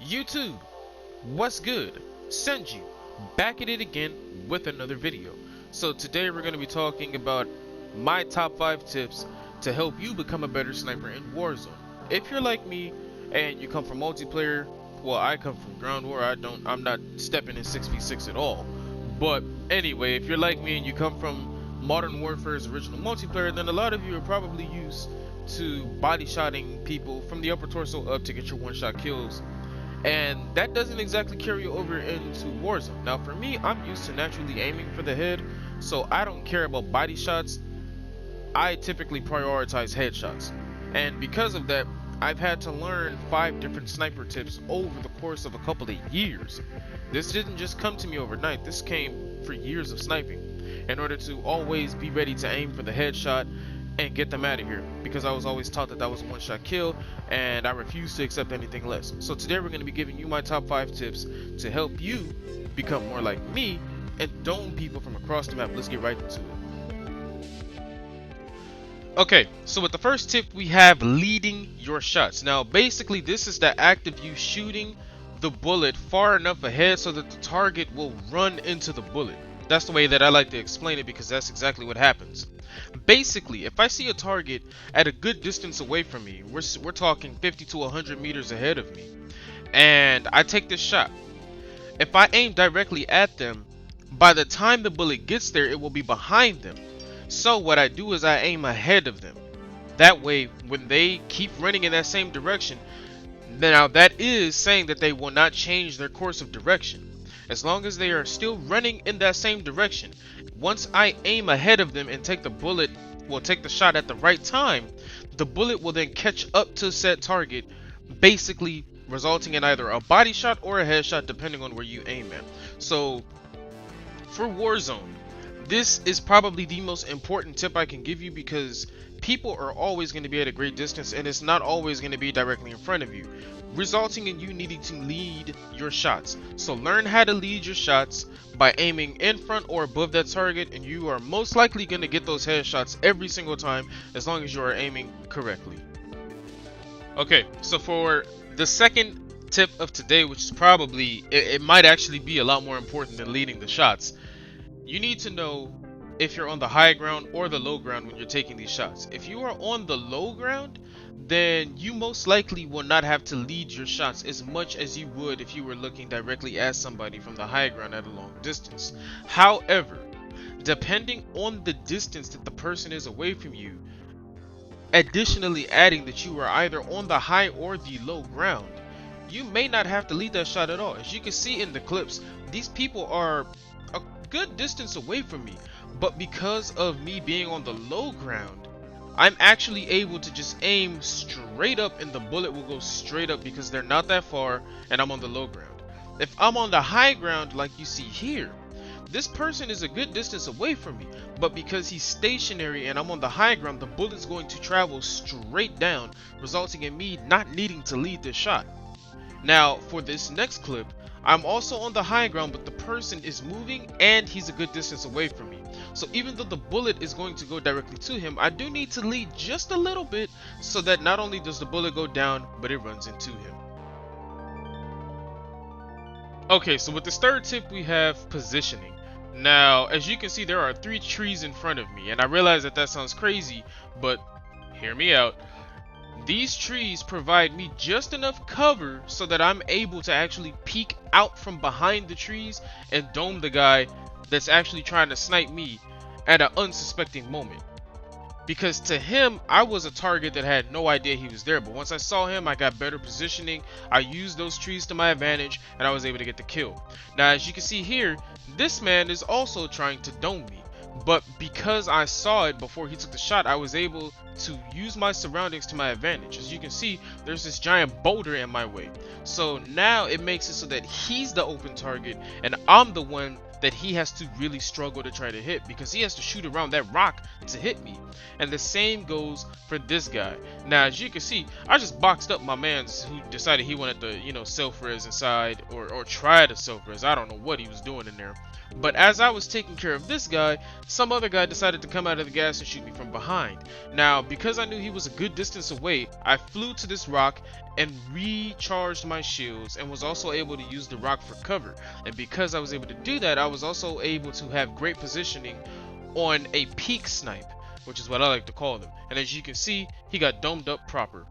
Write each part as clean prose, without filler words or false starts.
YouTube, what's good? Senju, back at it again with another video. So today we're going to be talking about my top 5 tips to help you become a better sniper in Warzone. If you're like me and you come from multiplayer, well, I come from ground war. I'm not stepping in 6v6 at all. But anyway, if you're like me and you come from Modern Warfare's original multiplayer, then a lot of you are probably used to body shotting people from the upper torso up to get your one-shot kills. And that doesn't exactly carry over into Warzone. Now for me, I'm used to naturally aiming for the head, so I don't care about body shots. I typically prioritize headshots. And because of that, I've had to learn 5 different sniper tips over the course of a couple of years. This didn't just come to me overnight, this came for years of sniping, in order to always be ready to aim for the headshot and get them out of here, because I was always taught that was a one-shot kill and I refuse to accept anything less. So today we're going to be giving you my top 5 tips to help you become more like me and dome people from across the map. Let's get right into it. Okay, so with the first tip we have leading your shots. Now basically this is the act of you shooting the bullet far enough ahead so that the target will run into the bullet. That's the way that I like to explain it, because that's exactly what happens. Basically, if I see a target at a good distance away from me, we're talking 50 to 100 meters ahead of me, and I take this shot. If I aim directly at them, by the time the bullet gets there, it will be behind them. So what I do is I aim ahead of them. That way, when they keep running in that same direction, now that is saying that they will not change their course of direction. As long as they are still running in that same direction, once I aim ahead of them and take the shot at the right time, the bullet will then catch up to said target, basically resulting in either a body shot or a headshot depending on where you aim at. So for Warzone, this is probably the most important tip I can give you, because people are always going to be at a great distance and it's not always going to be directly in front of you, resulting in you needing to lead your shots. So learn how to lead your shots by aiming in front or above that target, and you are most likely going to get those headshots every single time as long as you are aiming correctly. Okay, so for the second tip of today, which is probably, it might actually be a lot more important than leading the shots. You need to know if you're on the high ground or the low ground when you're taking these shots. If you are on the low ground, then you most likely will not have to lead your shots as much as you would if you were looking directly at somebody from the high ground at a long distance. However, depending on the distance that the person is away from you, additionally adding that you are either on the high or the low ground, you may not have to lead that shot at all. As you can see in the clips, these people are a good distance away from me, but because of me being on the low ground, I'm actually able to just aim straight up and the bullet will go straight up because they're not that far and I'm on the low ground. If I'm on the high ground like you see here, this person is a good distance away from me, but because he's stationary and I'm on the high ground, the bullet's going to travel straight down, resulting in me not needing to lead this shot. Now for this next clip, I'm also on the high ground, but the person is moving and he's a good distance away from me. So even though the bullet is going to go directly to him, I do need to lead just a little bit so that not only does the bullet go down, but it runs into him. Okay, so with this third tip, we have positioning. Now, as you can see, there are 3 trees in front of me, and I realize that sounds crazy, but hear me out. These trees provide me just enough cover so that I'm able to actually peek out from behind the trees and dome the guy that's actually trying to snipe me at an unsuspecting moment. Because to him, I was a target that had no idea he was there, but once I saw him, I got better positioning, I used those trees to my advantage, and I was able to get the kill. Now as you can see here, this man is also trying to dome me, but because I saw it before he took the shot, I was able to use my surroundings to my advantage. As you can see, there's this giant boulder in my way, so now it makes it so that he's the open target and I'm the one that he has to really struggle to try to hit, because he has to shoot around that rock to hit me. And the same goes for this guy. Now as you can see, I just boxed up my man who decided he wanted to, self-res inside, or try to self-res. I don't know what he was doing in there, But as I was taking care of this guy, some other guy decided to come out of the gas and shoot me from behind. Now, because I knew he was a good distance away, I flew to this rock and recharged my shields and was also able to use the rock for cover. And because I was able to do that, I was also able to have great positioning on a peak snipe, which is what I like to call them. And as you can see, he got domed up proper.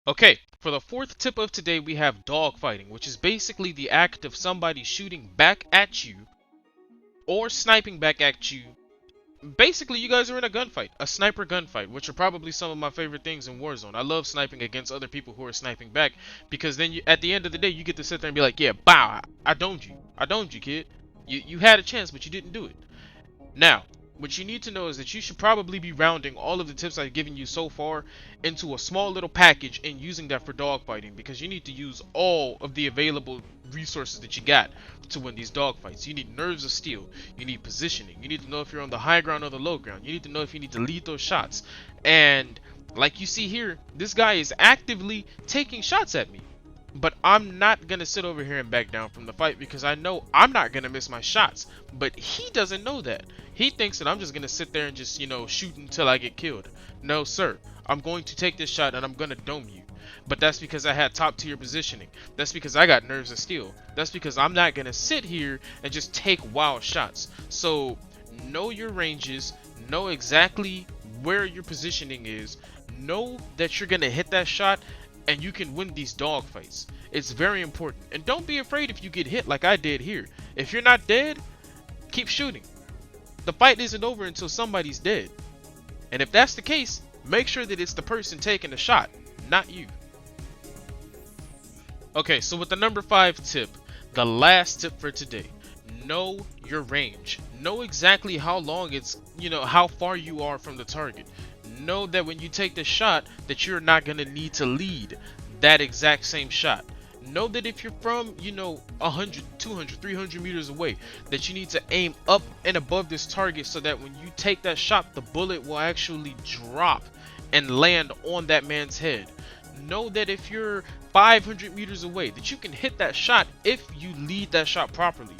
Okay, for the fourth tip of today, we have dogfighting, which is basically the act of somebody shooting back at you or sniping back at you. Basically, you guys are in a gunfight, a sniper gunfight, which are probably some of my favorite things in Warzone. I love sniping against other people who are sniping back, because then at the end of the day, you get to sit there and be like, yeah, bow, I domed you, kid. You had a chance, but you didn't do it. Now, what you need to know is that you should probably be rounding all of the tips I've given you so far into a small little package and using that for dogfighting, because you need to use all of the available resources that you got to win these dogfights. You need nerves of steel, you need positioning, you need to know if you're on the high ground or the low ground, you need to know if you need to lead those shots. And like you see here, this guy is actively taking shots at me. But I'm not going to sit over here and back down from the fight, because I know I'm not going to miss my shots. But he doesn't know that. He thinks that I'm just going to sit there and just, shoot until I get killed. No, sir. I'm going to take this shot and I'm going to dome you. But that's because I had top tier positioning. That's because I got nerves of steel. That's because I'm not going to sit here and just take wild shots. So know your ranges. Know exactly where your positioning is. Know that you're going to hit that shot and you can win these dogfights. It's very important. And don't be afraid if you get hit like I did here. If you're not dead, keep shooting. The fight isn't over until somebody's dead. And if that's the case, make sure that it's the person taking the shot, not you. Okay, so with the number 5 tip, the last tip for today. Know your range. Know exactly how long it's, how far you are from the target. Know that when you take the shot that you're not going to need to lead that exact same shot. Know that if you're from 100, 200, 300 meters away, that you need to aim up and above this target so that when you take that shot, the bullet will actually drop and land on that man's head. Know that if you're 500 meters away, that you can hit that shot if you lead that shot properly.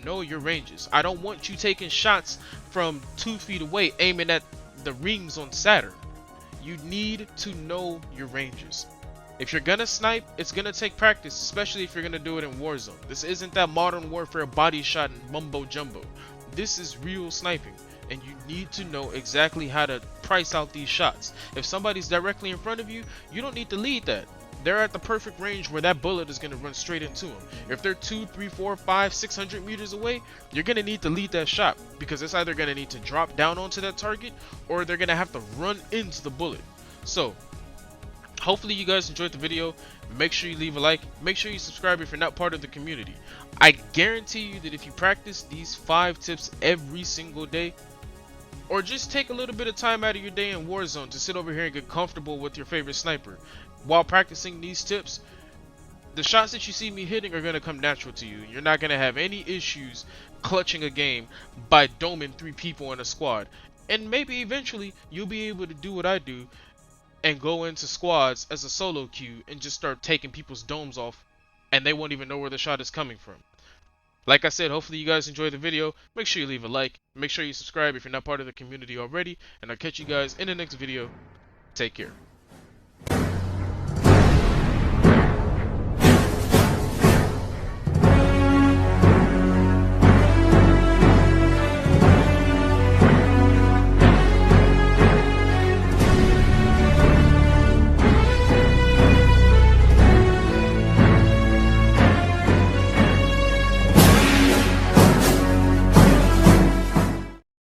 Know your ranges. I don't want you taking shots from 2 feet away aiming at the rings on Saturn. You need to know your ranges. If you're gonna snipe, it's gonna take practice, especially if you're gonna do it in Warzone. This isn't that Modern Warfare body shot and mumbo jumbo. This is real sniping, and you need to know exactly how to price out these shots. If somebody's directly in front of you, you don't need to lead that. They're at the perfect range where that bullet is going to run straight into them. If they're 2, 3, 4, 5, 600 meters away, you're going to need to lead that shot, because it's either going to need to drop down onto that target or they're going to have to run into the bullet. So, hopefully you guys enjoyed the video. Make sure you leave a like. Make sure you subscribe if you're not part of the community. I guarantee you that if you practice these 5 tips every single day, or just take a little bit of time out of your day in Warzone to sit over here and get comfortable with your favorite sniper, while practicing these tips, the shots that you see me hitting are going to come natural to you. You're not going to have any issues clutching a game by doming 3 people in a squad. And maybe eventually you'll be able to do what I do and go into squads as a solo queue and just start taking people's domes off, and they won't even know where the shot is coming from. Like I said, hopefully you guys enjoyed the video. Make sure you leave a like. Make sure you subscribe if you're not part of the community already. And I'll catch you guys in the next video. Take care.